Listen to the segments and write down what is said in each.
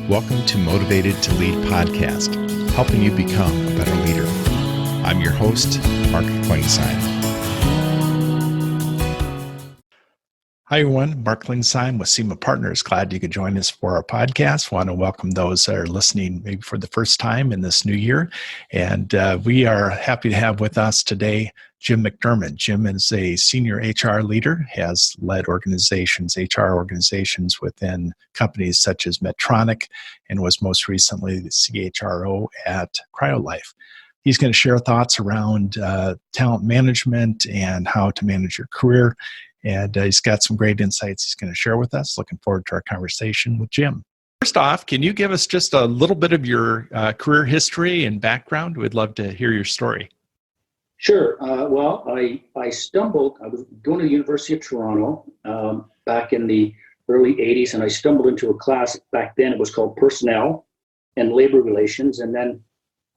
Welcome to Motivated to Lead podcast, helping you become a better leader. I'm your host, Mark Klingsheim. Hi, everyone. Mark Klingsheim with SEMA Partners. Glad you could join us for our podcast. Want to welcome those that are listening maybe for the first time in this new year. And we are happy to have with us today Jim McDermid. Jim is a senior HR leader, has led organizations, HR organizations within companies such as Medtronic, and was most recently the CHRO at CryoLife. He's going to share thoughts around talent management and how to manage your career. And he's got some great insights he's going to share with us. Looking forward to our conversation with Jim. First off, can you give us just a little bit of your career history and background? We'd love to hear your story. Sure. Well, I was going to the University of Toronto back in the early 80s, and I stumbled into a class back then. It was called Personnel and Labor Relations. And then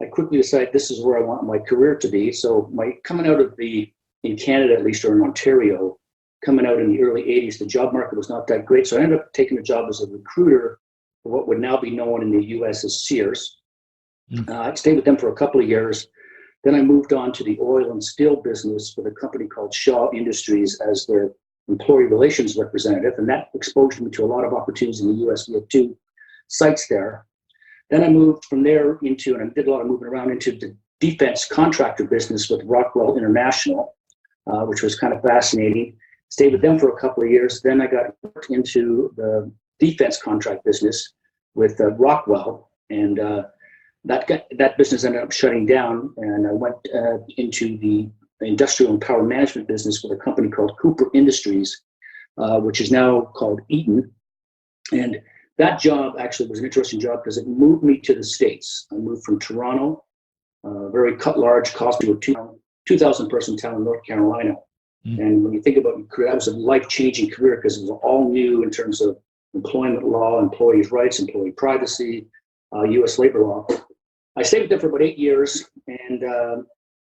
I quickly decided this is where I want my career to be. So coming out of in Canada, at least, or in Ontario, coming out in the early 80s, the job market was not that great. So I ended up taking a job as a recruiter for what would now be known in the US as Sears. I stayed with them for a couple of years. Then I moved on to the oil and steel business with a company called Shaw Industries as their employee relations representative. And that exposed me to a lot of opportunities in the US. We had 2 sites there. Then I moved from there and I did a lot of moving around into the defense contractor business with Rockwell International, which was kind of fascinating. Stayed with them for a couple of years. Then I got into the defense contract business with Rockwell, and that business ended up shutting down. And I went into the industrial and power management business with a company called Cooper Industries, which is now called Eaton. And that job actually was an interesting job because it moved me to the States. I moved from Toronto, very large, cost me a 2,000 person town in North Carolina. And when you think about your career, that was a life-changing career because it was all new in terms of employment law, employees' rights, employee privacy, U.S. labor law. I stayed there for about 8 years, and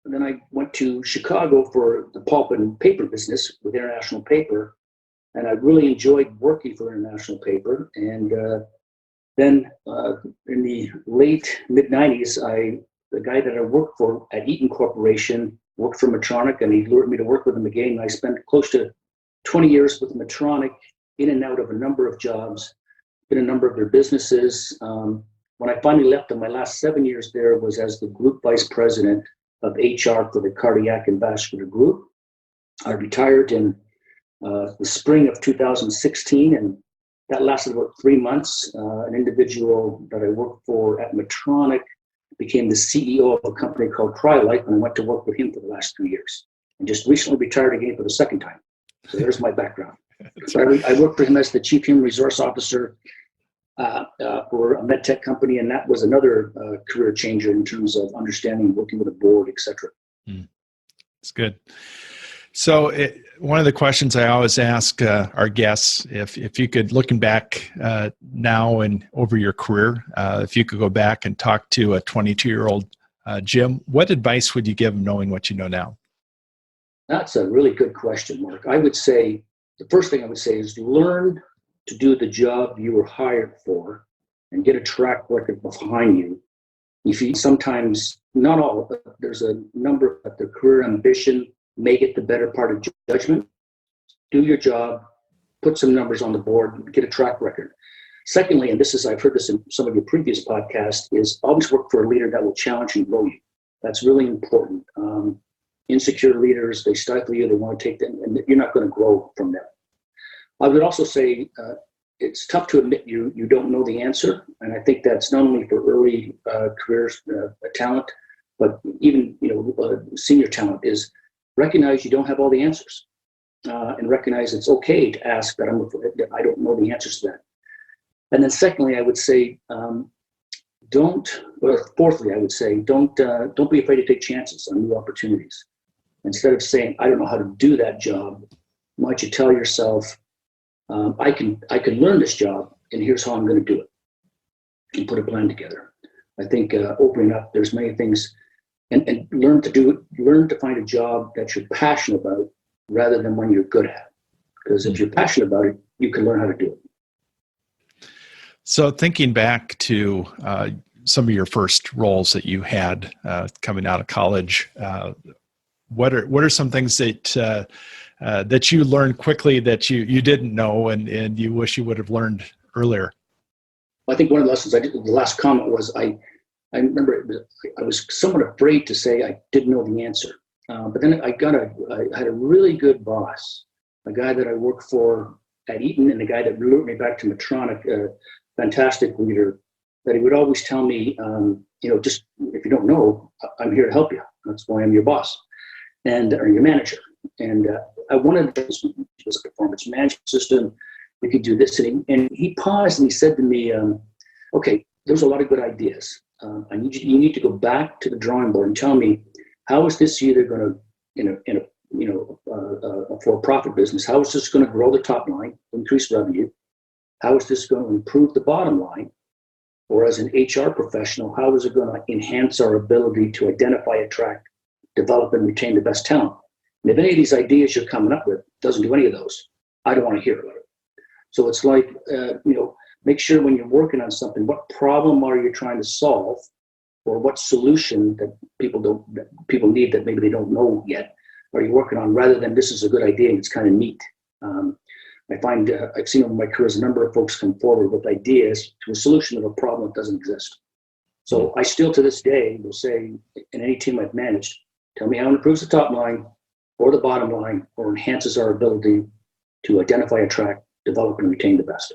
then I went to Chicago for the pulp and paper business with International Paper, and I really enjoyed working for International Paper. And then in the late mid-'90s, the guy that I worked for at Eaton Corporation worked for Medtronic, and he lured me to work with him again. And I spent close to 20 years with Medtronic, in and out of a number of jobs, in a number of their businesses. When I finally left them, my last 7 years there was as the group vice president of HR for the cardiac and vascular group. I retired in the spring of 2016, and that lasted about 3 months. An individual that I worked for at Medtronic became the CEO of a company called CryoLife, and I went to work with him for the last 2 years, and just recently retired again for the second time. So there's my background. So I worked for him as the Chief Human Resource Officer for a med tech company, and that was another career changer in terms of understanding, working with a board, et cetera. That's good. So one of the questions I always ask our guests, if you could, looking back now and over your career, if you could go back and talk to a 22-year-old Jim, what advice would you give him knowing what you know now? That's a really good question, Mark. I would say, the first thing I would say is learn to do the job you were hired for and get a track record behind you. If you sometimes, not all, but there's a number of their career ambition, make it the better part of judgment. Do your job, put some numbers on the board, get a track record. Secondly, and I've heard this in some of your previous podcasts, is always work for a leader that will challenge and grow you. That's really important. Insecure leaders, they stifle you, they want to take them, and you're not going to grow from them. I would also say it's tough to admit you don't know the answer, and I think that's not only for early careers talent, but even senior talent is recognize you don't have all the answers, and recognize it's okay to ask that I don't know the answers to that. And then secondly, I would say fourthly, I would say don't be afraid to take chances on new opportunities. Instead of saying I don't know how to do that job, why don't you tell yourself I can learn this job, and here's how I'm going to do it, and put a plan together. I think opening up, there's many things. And learn to find a job that you're passionate about rather than one you're good at. Because if you're passionate about it, you can learn how to do it. So thinking back to some of your first roles that you had coming out of college, what are some things that that you learned quickly that you didn't know and you wish you would have learned earlier? I think one of the lessons I did, the last comment was I remember I was somewhat afraid to say I didn't know the answer. But then I had a really good boss, a guy that I worked for at Eaton and the guy that lured me back to Medtronic, a fantastic leader, that he would always tell me, just if you don't know, I'm here to help you. That's why I'm your boss or your manager. And I wanted this performance management system. We could do this. And he paused and he said to me, okay, there's a lot of good ideas. You need to go back to the drawing board and tell me, how is this either going to, in a for-profit business, how is this going to grow the top line, increase revenue? How is this going to improve the bottom line? Or as an HR professional, how is it going to enhance our ability to identify, attract, develop, and retain the best talent? And if any of these ideas you're coming up with doesn't do any of those, I don't want to hear about it. So it's like, make sure when you're working on something, what problem are you trying to solve, or what solution that people need that maybe they don't know yet are you working on, rather than this is a good idea and it's kind of neat. I find I've seen over my career a number of folks come forward with ideas to a solution of a problem that doesn't exist. So I still to this day will say, in any team I've managed, tell me how it improves the top line or the bottom line or enhances our ability to identify, attract, develop, and retain the best.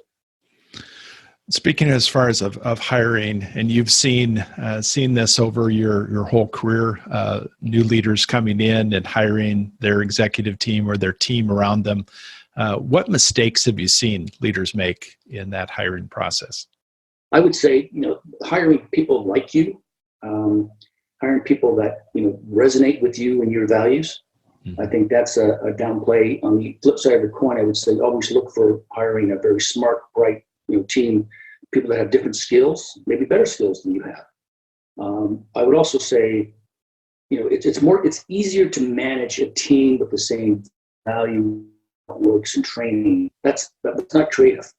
Speaking as far as of hiring, and you've seen this over your whole career, new leaders coming in and hiring their executive team or their team around them. What mistakes have you seen leaders make in that hiring process? I would say, hiring people like you, hiring people that resonate with you and your values. I think that's a downplay. On the flip side of the coin, I would say always look for hiring a very smart, bright team, people that have different skills, maybe better skills than you have. I would also say, it's easier to manage a team with the same value, works, and training. That's not creative.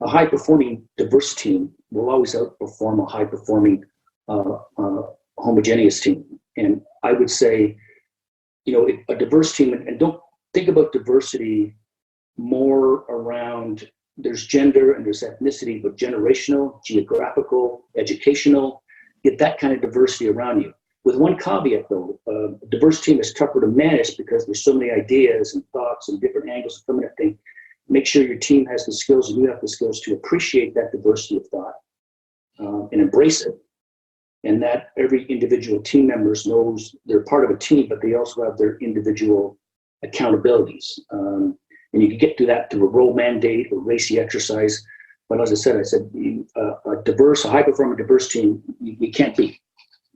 A high-performing, diverse team will always outperform a high-performing, homogeneous team. And I would say, a diverse team, and don't think about diversity more around, there's gender and there's ethnicity, but generational, geographical, educational, get that kind of diversity around you. With one caveat though, a diverse team is tougher to manage because there's so many ideas and thoughts and different angles of coming at things. Make sure your team has the skills and you have the skills to appreciate that diversity of thought and embrace it. And that every individual team members knows they're part of a team, but they also have their individual accountabilities. And you can get to that through a role mandate or racy exercise. But as I said, a high-performing diverse team, you can't beat.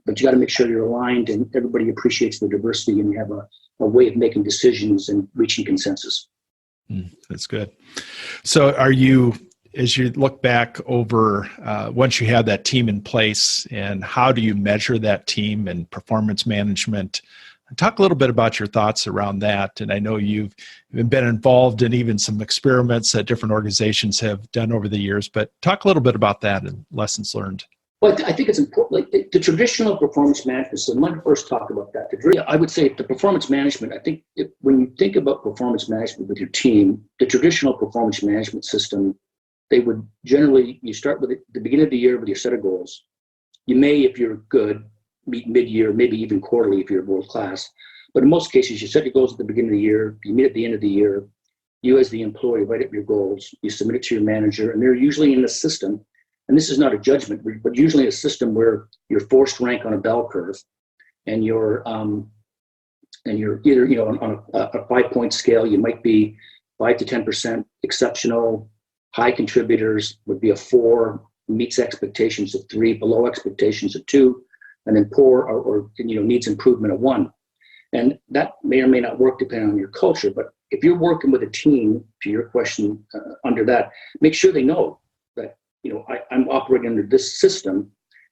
But you got to make sure you're aligned and everybody appreciates the diversity and you have a way of making decisions and reaching consensus. That's good. So as you look back over, once you have that team in place, and how do you measure that team and performance management? Talk a little bit about your thoughts around that. And I know you've been involved in even some experiments that different organizations have done over the years, but talk a little bit about that and lessons learned. Well, I think it's important. Like the traditional performance management system, let me first talk about that. I would say the performance management, I think when you think about performance management with your team, the traditional performance management system, they would generally, you start with the beginning of the year with your set of goals. You may, if you're good, meet mid-year, maybe even quarterly if you're world-class. But in most cases, you set your goals at the beginning of the year, you meet at the end of the year, you as the employee write up your goals, you submit it to your manager, and they're usually in the system. And this is not a judgment, but usually a system where you're forced rank on a bell curve, and you're either on a 5-point scale, you might be 5 to 10% exceptional, high contributors would be a 4, meets expectations of 3, below expectations of 2, and then poor or needs improvement of 1. And that may or may not work depending on your culture. But if you're working with a team, to your question under that, make sure they know that I'm operating under this system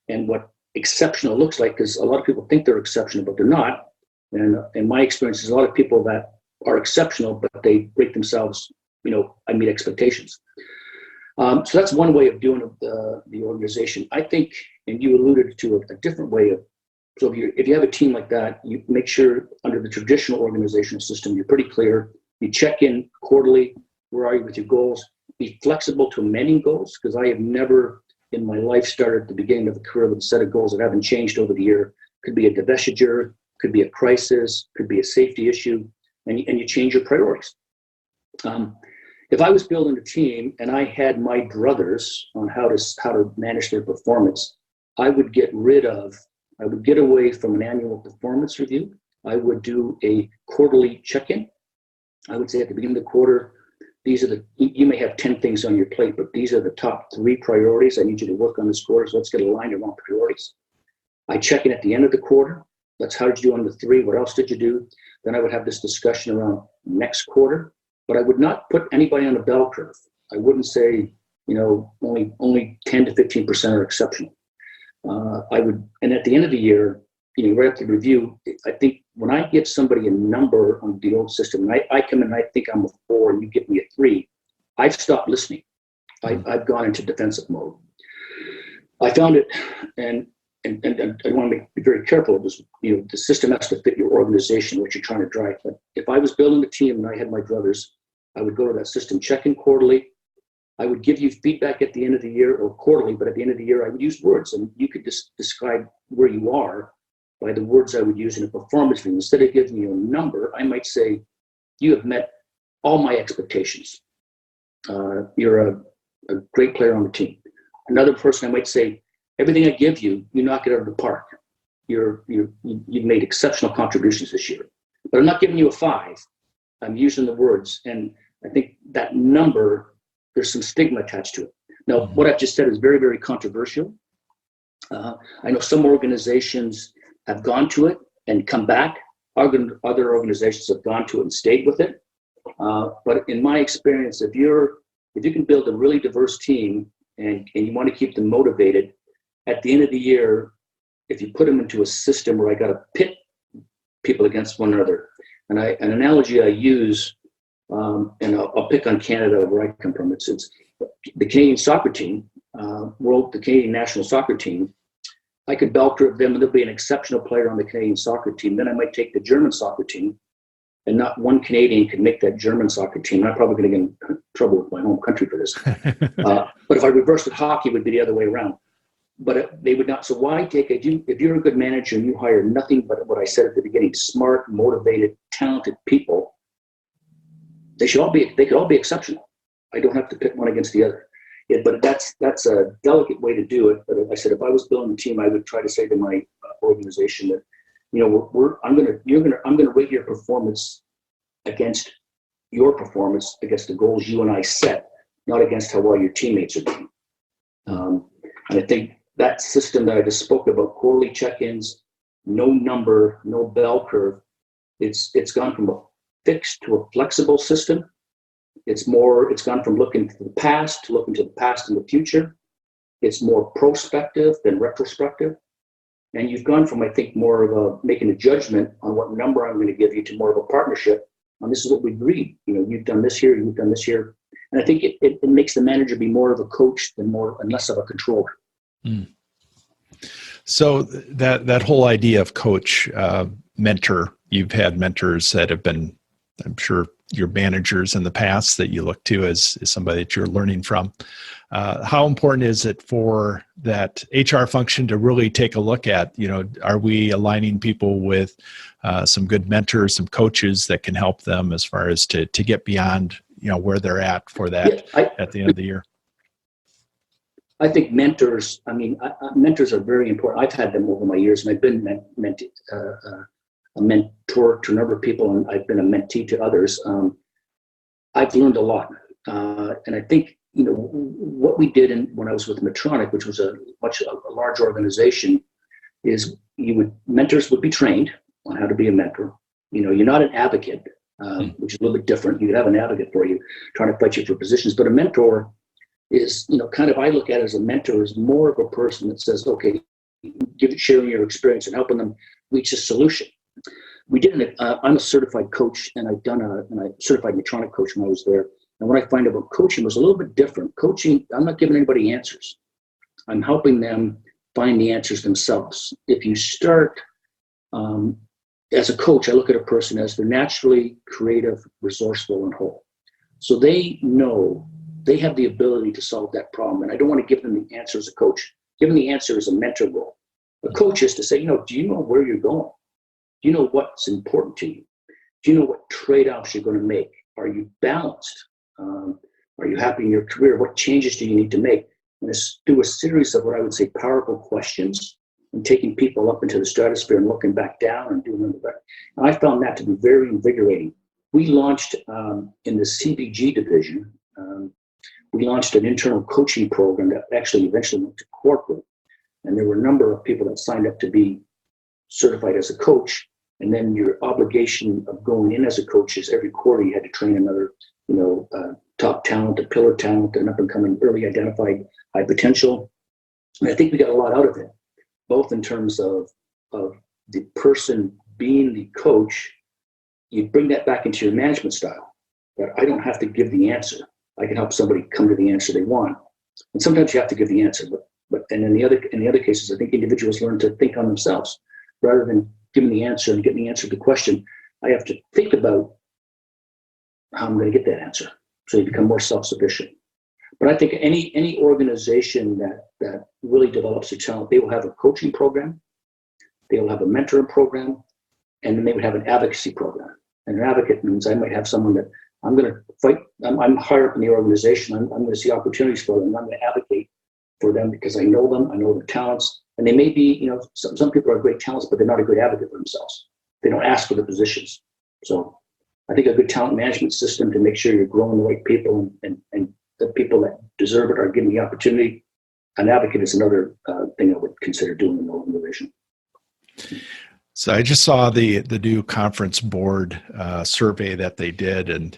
and what exceptional looks like, because a lot of people think they're exceptional, but they're not. And in my experience, there's a lot of people that are exceptional, but they break themselves, I meet expectations. So that's one way of doing the organization. I think, and you alluded to a different way of, so if you have a team like that, you make sure under the traditional organizational system, you're pretty clear. You check in quarterly. Where are you with your goals? Be flexible to amending goals, because I have never in my life started at the beginning of a career with a set of goals that haven't changed over the year. Could be a divestiture, could be a crisis, could be a safety issue, and you change your priorities. If I was building a team and I had my druthers on how to manage their performance, I would get away from an annual performance review. I would do a quarterly check-in. I would say at the beginning of the quarter, you may have 10 things on your plate, but these are the top 3 priorities. I need you to work on this quarter, so let's get aligned around priorities. I check in at the end of the quarter. How did you do on the 3? What else did you do? Then I would have this discussion around next quarter, but I would not put anybody on a bell curve. I wouldn't say, only 10 to 15% are exceptional. And at the end of the year, right after the review, I think when I give somebody a number on the old system, and I come in and I think I'm a 4 and you give me a 3, I've stopped listening. I've gone into defensive mode. I found it, and I want to be very careful of this. The system has to fit your organization, what you're trying to drive. But if I was building a team and I had my druthers, I would go to that system, check in quarterly. I would give you feedback at the end of the year, or quarterly, but at the end of the year, I would use words, and you could just describe where you are by the words I would use in a performance review. Instead of giving you a number, I might say, you have met all my expectations. You're a great player on the team. Another person, I might say, everything I give you, you knock it out of the park. You've made exceptional contributions this year. But I'm not giving you a 5. I'm using the words. And I think that number, there's some stigma attached to it. Now, what I've just said is very, very controversial. I know some organizations have gone to it and come back. Other organizations have gone to it and stayed with it. But in my experience, if you can build a really diverse team and you want to keep them motivated, at the end of the year, if you put them into a system where I got to pit people against one another, and an analogy I use, and I'll pick on Canada where I come from. It's the Canadian soccer team, the Canadian national soccer team. I could bell curve them, and there'll be an exceptional player on the Canadian soccer team. Then I might take the German soccer team, and not one Canadian could make that German soccer team. I'm probably going to get in trouble with my home country for this. But if I reversed it, hockey would be the other way around. But they would not. So why if you're a good manager and you hire nothing but what I said at the beginning, smart, motivated, talented people, they could all be exceptional. I don't have to pit one against the other. Yeah, but that's a delicate way to do it. But I said, if I was building a team, I would try to say to my organization that, I'm going to rate your performance against the goals you and I set, not against how well your teammates are doing. And I think that system that I just spoke about, quarterly check-ins, no number, no bell curve, it's gone from a fixed to a flexible system. It's gone from looking to the past to looking to the past and the future. It's more prospective than retrospective. And you've gone from, I think, more of making a judgment on what number I'm going to give you to more of a partnership. And this is what we agreed. You've done this here, you've done this here. And I think it makes the manager be more of a coach and less of a controller. Mm. So that whole idea of coach, mentor, you've had mentors that have been, I'm sure, your managers in the past that you look to as somebody that you're learning from. How important is it for that HR function to really take a look at, are we aligning people with some good mentors, some coaches that can help them as far as to get beyond, where they're at for that at the end of the year? I think mentors are very important. I've had them over my years, and I've been a mentor to a number of people, and I've been a mentee to others. I've learned a lot. And I think, what we did when I was with Medtronic, which was a large organization, is mentors would be trained on how to be a mentor. You're not an advocate, which is a little bit different. You could have an advocate for you trying to fight you for positions, but a mentor is, I look at it as a mentor is more of a person that says, okay, sharing your experience and helping them reach a solution. I'm a certified coach, and I'm a certified Medtronic coach when I was there. And what I find about coaching was a little bit different. Coaching, I'm not giving anybody answers. I'm helping them find the answers themselves. If you start, as a coach, I look at a person as they're naturally creative, resourceful, and whole. So they know they have the ability to solve that problem. And I don't want to give them the answer as a coach. Give them the answer as a mentor role. A coach is to say, do you know where you're going? Do you know what's important to you? Do you know what trade-offs you're going to make? Are you balanced? Are you happy in your career? What changes do you need to make? And do a series of what I would say powerful questions and taking people up into the stratosphere and looking back down and doing them back. And I found that to be very invigorating. We launched in the CBG division, we launched an internal coaching program that actually eventually went to corporate. And there were a number of people that signed up to be certified as a coach. And then your obligation of going in as a coach is every quarter you had to train another, top talent, a pillar talent, an up and coming early identified high potential. And I think we got a lot out of it, both in terms of the person being the coach. You bring that back into your management style, that I don't have to give the answer. I can help somebody come to the answer they want. And sometimes you have to give the answer, but in the other cases, I think individuals learn to think on themselves rather than giving the answer and getting the answer to the question. I have to think about how I'm going to get that answer. So you become more self-sufficient. But I think any organization that really develops their talent, they will have a coaching program, they will have a mentoring program, and then they would have an advocacy program. And an advocate means I might have someone that I'm going to fight. I'm higher up in the organization. I'm going to see opportunities for them. I'm going to advocate for them because I know them. I know their talents. And they may be, some people are great talents, but they're not a good advocate for themselves. They don't ask for the positions. So I think a good talent management system to make sure you're growing the right people and the people that deserve it are given the opportunity. An advocate is another thing I would consider doing in an organization. So I just saw the new conference board survey that they did, and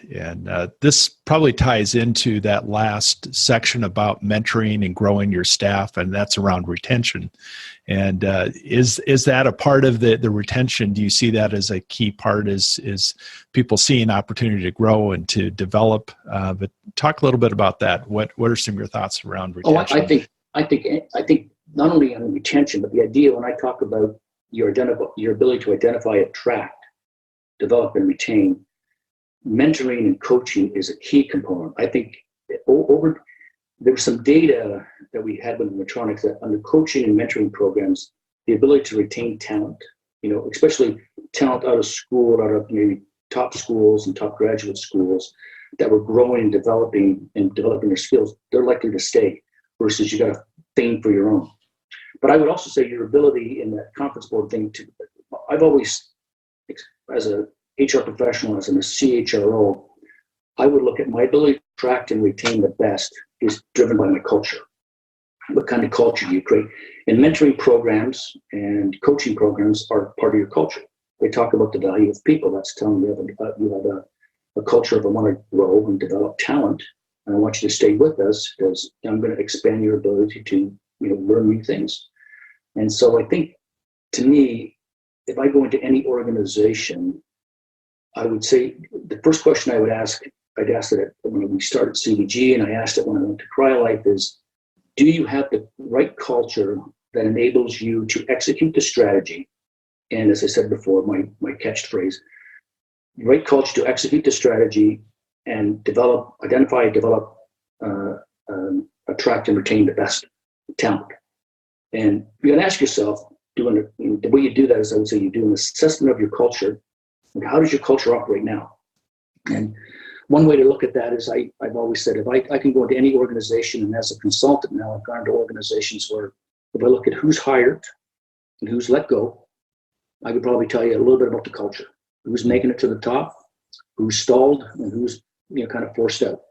this probably ties into that last section about mentoring and growing your staff, and that's around retention. And is that a part of the retention? Do you see that as a key part? Is people seeing opportunity to grow and to develop? But talk a little bit about that. What are some of your thoughts around retention? I think not only on retention, but the idea when I talk about your ability to identify, attract, develop, and retain, mentoring and coaching is a key component. I think there was some data that we had with Medtronic that under coaching and mentoring programs, the ability to retain talent, especially talent out of school, out of maybe top schools and top graduate schools that were growing and developing their skills, they're likely to stay versus you got to feign for your own. But I would also say your ability in that conference board thing I've always, as a HR professional, as a CHRO, I would look at my ability to attract and retain the best is driven by my culture. What kind of culture do you create? And mentoring programs and coaching programs are part of your culture. They talk about the value of people. That's telling you have a culture of I want to grow and develop talent, and I want you to stay with us because I'm going to expand your ability to learn new things. And so I think, to me, if I go into any organization, I would say the first question I'd ask it when we started CBG, and I asked it when I went to CryoLife is, do you have the right culture that enables you to execute the strategy? And as I said before, my catchphrase, right culture to execute the strategy and identify, develop, attract, and retain the best talent. And you can ask yourself, the way you do that is I would say you do an assessment of your culture. And how does your culture operate now? And one way to look at that is I've always said, if I can go into any organization, and as a consultant now, I've gone to organizations where if I look at who's hired and who's let go, I could probably tell you a little bit about the culture, who's making it to the top, who's stalled, and who's kind of forced out.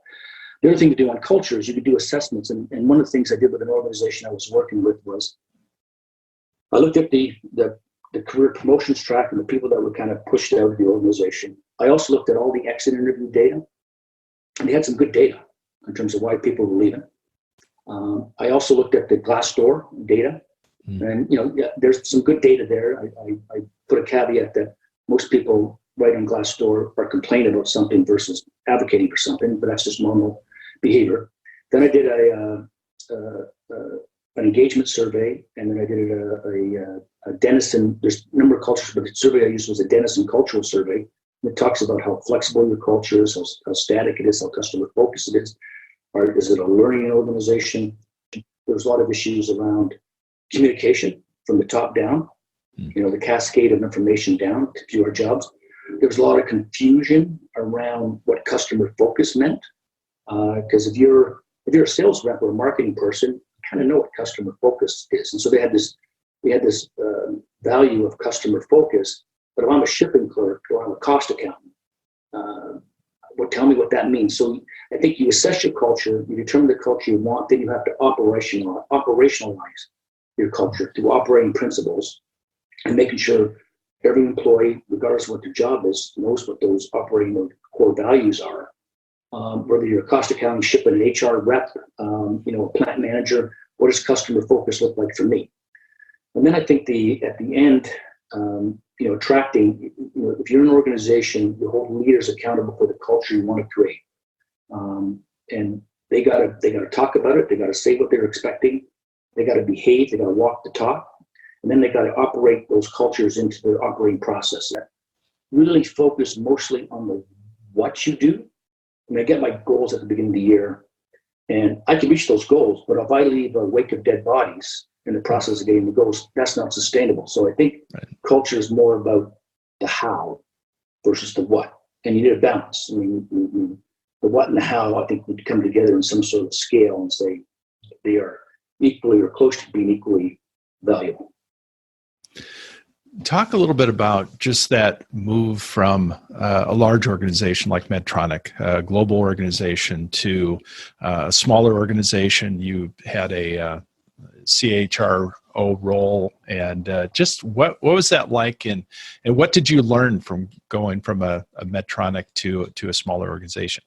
The other thing to do on culture is you could do assessments. And one of the things I did with an organization I was working with was I looked at the career promotions track and the people that were kind of pushed out of the organization. I also looked at all the exit interview data, and they had some good data in terms of why people were leaving. I also looked at the Glassdoor data, and there's some good data there. I put a caveat that most people write on Glassdoor or complain about something versus advocating for something, but that's just normal behavior. Then I did an engagement survey, and then I did a Denison. There's a number of cultures, but the survey I used was a Denison cultural survey. It talks about how flexible your culture is, how static it is, how customer focused it is. Or is it a learning organization? There's a lot of issues around communication from the top down, the cascade of information down to do our jobs. There was a lot of confusion around what customer focus meant. Because if you're a sales rep or a marketing person, you kind of know what customer focus is. And so we had this value of customer focus. But if I'm a shipping clerk or I'm a cost accountant, tell me what that means. So I think you assess your culture, you determine the culture you want, then you have to operationalize your culture through operating principles and making sure every employee, regardless of what their job is, knows what those operating or core values are. Whether you're a cost accounting, shipping, an HR rep, a plant manager, what does customer focus look like for me? And then I think at the end, attracting, if you're an organization, you hold leaders accountable for the culture you want to create. And they gotta talk about it. They gotta say what they're expecting. They gotta behave. They gotta walk the talk. And then they gotta operate those cultures into their operating process. Really focus mostly on the what you do. I mean, I get my goals at the beginning of the year, and I can reach those goals. But if I leave a wake of dead bodies in the process of getting the goals, that's not sustainable. So I think culture is more about the how versus the what, and you need a balance. I mean, the what and the how, I think, would come together in some sort of scale and say they are equally or close to being equally valuable. Talk a little bit about just that move from a large organization like Medtronic, a global organization, to a smaller organization. You had a CHRO role, and just what was that like, and what did you learn from going from a Medtronic to a smaller organization?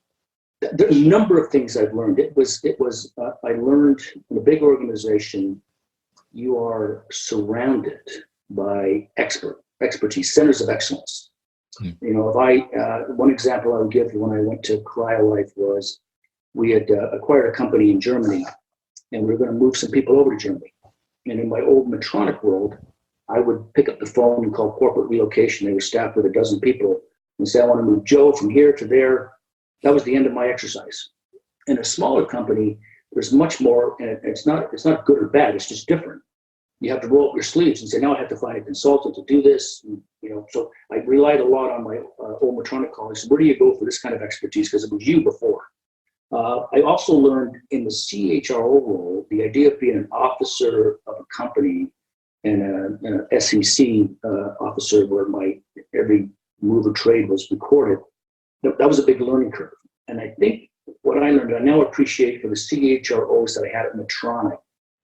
There's a number of things I've learned. I learned in a big organization, you are surrounded by expertise, centers of excellence. One example I would give when I went to CryoLife was we had acquired a company in Germany, and we were going to move some people over to Germany. And in my old Medtronic world, I would pick up the phone and call corporate relocation. They were staffed with 12 people and say, I want to move Joe from here to there. That was the end of my exercise. In a smaller company, there's much more, and it's not good or bad, it's just different. You have to roll up your sleeves and say, now I have to find a consultant to do this. And, so I relied a lot on my old Medtronic colleagues. Where do you go for this kind of expertise? Because it was you before. I also learned in the CHRO role, the idea of being an officer of a company and an SEC officer where every move or trade was recorded. That was a big learning curve. And I think what I learned, I now appreciate for the CHROs that I had at Medtronic,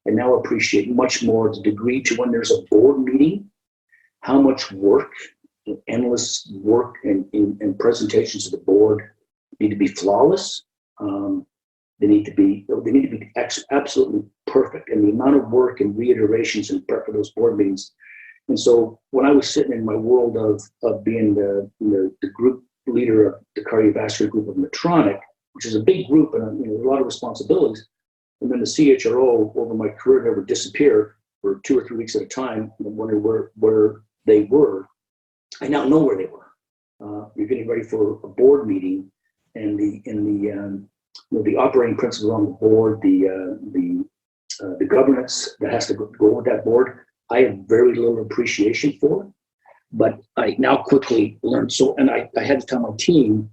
I now appreciate much more the degree to when there's a board meeting, how much work, endless work and presentations to the board need to be flawless. They need to be absolutely perfect, and the amount of work and reiterations and prep for those board meetings. And so when I was sitting in my world of being the group leader of the cardiovascular group of Medtronic, which is a big group and a lot of responsibilities, and then the CHRO over my career never disappear for 2 or 3 weeks at a time, and wondering where they were. I now know where they were. You're getting ready for a board meeting, and the operating principles on the board, the governance that has to go with that board, I have very little appreciation for, but I now quickly learned. So, and I had to tell my team,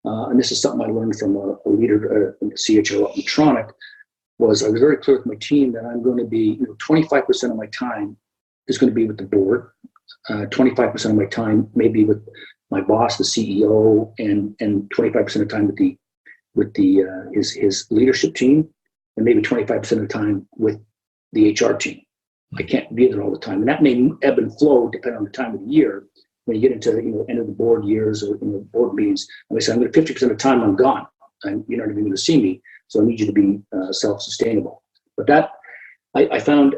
and this is something I learned from a leader in the CHRO at Medtronic, was I was very clear with my team that I'm going to be, 25% of my time is going to be with the board, 25% of my time maybe with my boss, the CEO, and 25% of the time with his leadership team, and maybe 25% of the time with the HR team. I can't be there all the time, and that may ebb and flow depending on the time of the year. When you get into end of the board years or board meetings, and I say, I'm going to 50% of the time I'm gone, and you're not even going to see me. So I need you to be self-sustainable. But that I found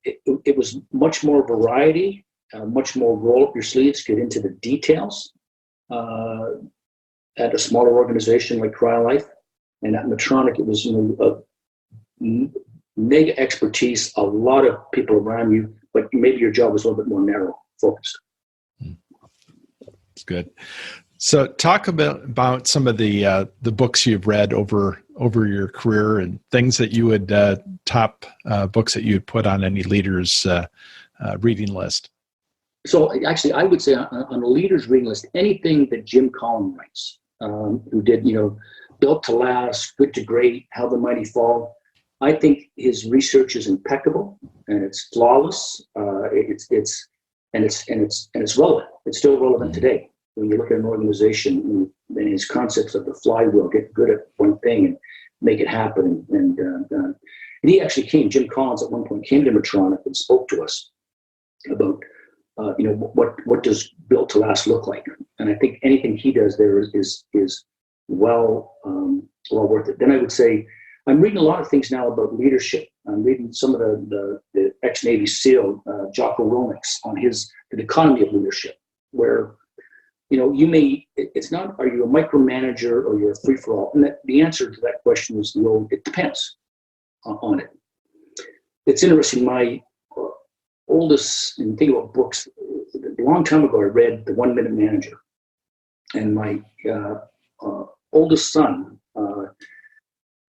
it was much more variety, much more roll up your sleeves, get into the details. at a smaller organization like CryoLife, and at Medtronic, it was mega expertise, a lot of people around you, but maybe your job was a little bit more narrow focused. That's good. So talk about some of the books you've read over your career and things that you would top books that you would put on any leader's reading list. So actually, I would say on a leader's reading list, anything that Jim Collins writes, who did, Built to Last, Good to Great, How the Mighty Fall. I think his research is impeccable and it's flawless. It's relevant. It's still relevant today. When you look at an organization and his concepts of the flywheel, get good at one thing and make it happen. And he actually Jim Collins at one point came to Medtronic and spoke to us about, what does Built to Last look like? And I think anything he does there is well worth it. Then I would say, I'm reading a lot of things now about leadership. I'm reading some of the ex-Navy SEAL, Jocko Willnick's on the economy of leadership, where it's not, are you a micromanager or you're a free-for-all? And the answer to that question is no, it depends on it. It's interesting, my oldest, and think about books, a long time ago I read The 1 Minute Manager. And my oldest son,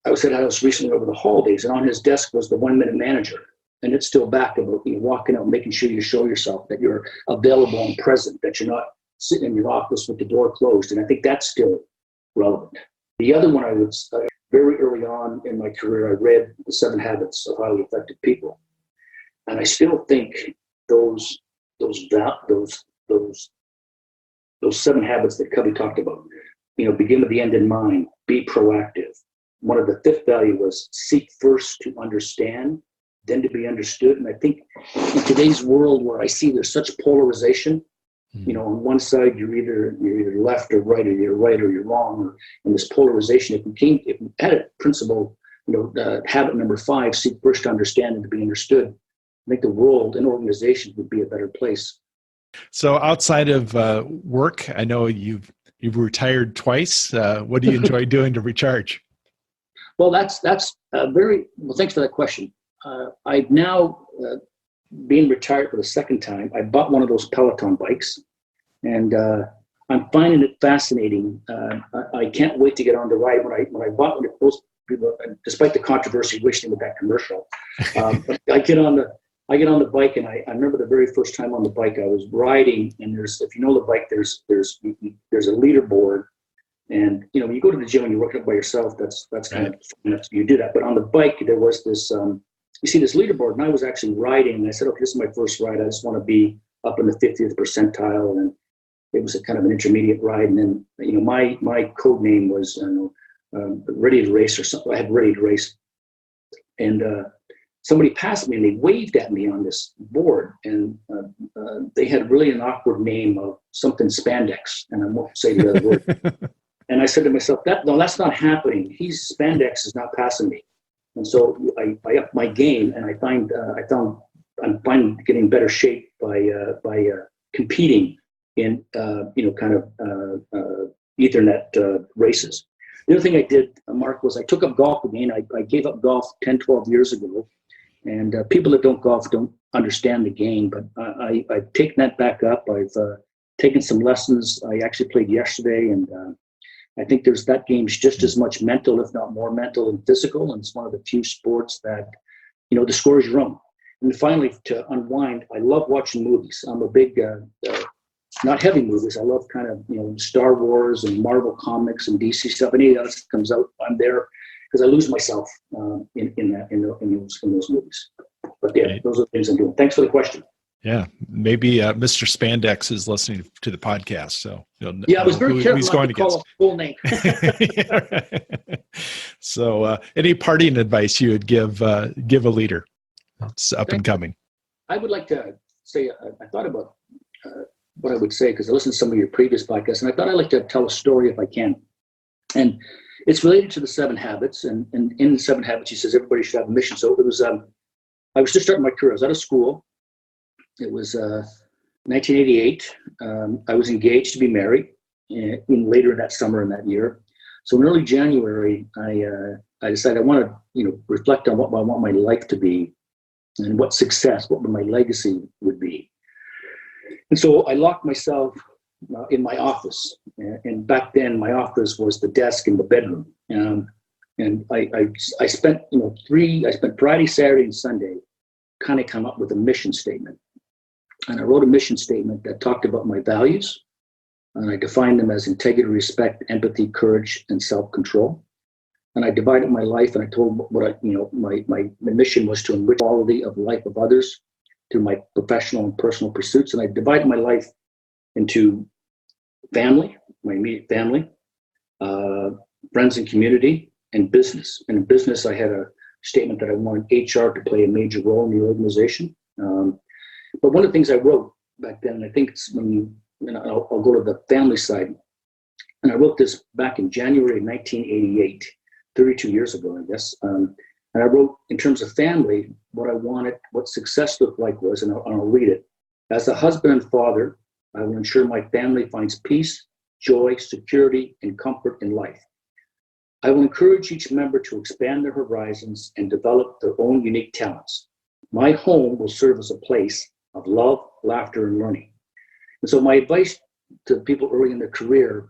I was recently over the holidays, and on his desk was The 1 Minute Manager. And it's still back about walking out, making sure you show yourself that you're available and present, that you're not sitting in your office with the door closed. And I think that's still relevant. The other one I would say, very early on in my career, I read The 7 Habits of Highly Effective People. And I still think those 7 habits that Covey talked about, begin with the end in mind, be proactive. One of the 5th value was seek first to understand, then to be understood. And I think in today's world where I see there's such polarization, on one side you're either left or right, or you're right or you're wrong, or in this polarization, if we had a principle, habit number 5, seek first to understand and to be understood, I think the world and organizations would be a better place. So outside of work, I know you've retired twice. What do you enjoy doing to recharge? Well, that's very well. Thanks for that question. I've now being retired for the second time. I bought one of those Peloton bikes, and I'm finding it fascinating. I can't wait to get on the ride. When I bought one, most people, despite the controversy, wishing with that commercial, but I get on the bike, and I remember the very first time on the bike I was riding. And if you know the bike, there's a leaderboard. And when you go to the gym and you work out by yourself, that's kind of fun. You do that. But on the bike, there was this. You see this leaderboard, and I was actually riding. And I said, "Okay, this is my first ride. I just want to be up in the 50th percentile." And it was a kind of an intermediate ride. And then, my code name was Ready to Race or something. I had Ready to Race, and somebody passed me and they waved at me on this board, and they had really an awkward name of something spandex, and I won't say the other word. And I said to myself, that's not happening. Spandex is not passing me. And so I upped my game, and I find I'm getting better shape by competing in Ethernet races. The other thing I did, Mark, was I took up golf again. I gave up golf 10, 12 years ago. And people that don't golf don't understand the game, but I've taken that back up. I've taken some lessons. I actually played yesterday, and I think that game's just as much mental, if not more mental and physical. And it's one of the few sports that, the score is your own. And finally, to unwind, I love watching movies. I'm a big, not heavy movies. I love kind of, Star Wars and Marvel comics and DC stuff. Any of that comes out, I'm there, because I lose myself in those movies. But yeah, those are the things I'm doing. Thanks for the question. Yeah, maybe Mr. Spandex is listening to the podcast, so I was very careful not to call a full name. So, any parting advice you would give a leader that's up and coming? I would like to say I thought about what I would say, because I listened to some of your previous podcasts, and I thought I'd like to tell a story if I can. And it's related to the 7 habits, and in the 7 habits, he says everybody should have a mission. So it was, I was just starting my career. I was out of school. It was 1988. I was engaged to be married, in later that summer and that year. So in early January, I decided I want to, reflect on what I want my life to be and what my legacy would be. And so I locked myself in my office. And back then, my office was the desk in the bedroom. And I spent, Friday, Saturday, and Sunday kind of come up with a mission statement. And I wrote a mission statement that talked about my values. And I defined them as integrity, respect, empathy, courage, and self-control. And I divided my life, and I told my mission was to enrich the quality of life of others through my professional and personal pursuits. And I divided my life into family, my immediate family, friends and community, and business. And in business, I had a statement that I wanted HR to play a major role in the organization. But one of the things I wrote back then, and I think it's I'll go to the family side, and I wrote this back in January 1988, 32 years ago, I guess. And I wrote, in terms of family, what I wanted, what success looked like was, and I'll read it. As a husband and father, I will ensure my family finds peace, joy, security, and comfort in life. I will encourage each member to expand their horizons and develop their own unique talents. My home will serve as a place of love, laughter, and learning. And so my advice to people early in their career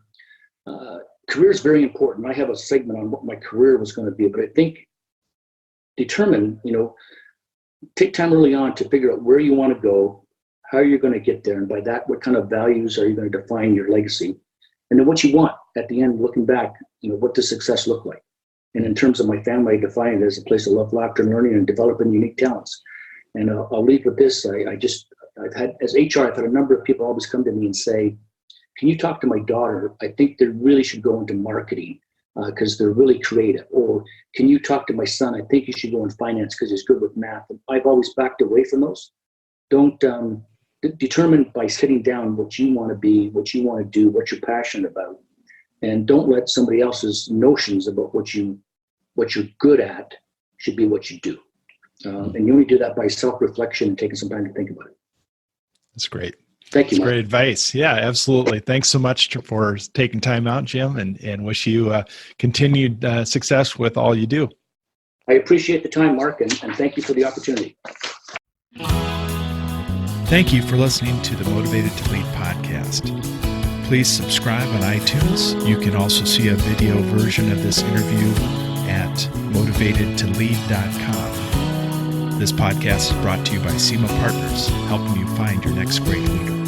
is very important. I have a segment on what my career was going to be, but I think take time early on to figure out where you want to go, how you're going to get there, and by that, what kind of values are you going to define your legacy? And then what you want at the end, looking back, what does success look like? And in terms of my family, I define it as a place of love, laughter, and learning, and developing unique talents. And I'll leave with this. I've had a number of people always come to me and say, can you talk to my daughter? I think they really should go into marketing because they're really creative. Or can you talk to my son? I think you should go in finance because he's good with math. And I've always backed away from those. Don't determine by sitting down what you want to be, what you want to do, what you're passionate about. And don't let somebody else's notions about what you're good at should be what you do. And you only do that by self-reflection and taking some time to think about it. That's great. Thank you, That's Mark. great advice. Yeah, absolutely. Thanks so much for taking time out, Jim, and wish you continued success with all you do. I appreciate the time, Mark, and thank you for the opportunity. Thank you for listening to the Motivated to Lead podcast. Please subscribe on iTunes. You can also see a video version of this interview at motivatedtolead.com. This podcast is brought to you by SEMA Partners, helping you find your next great leader.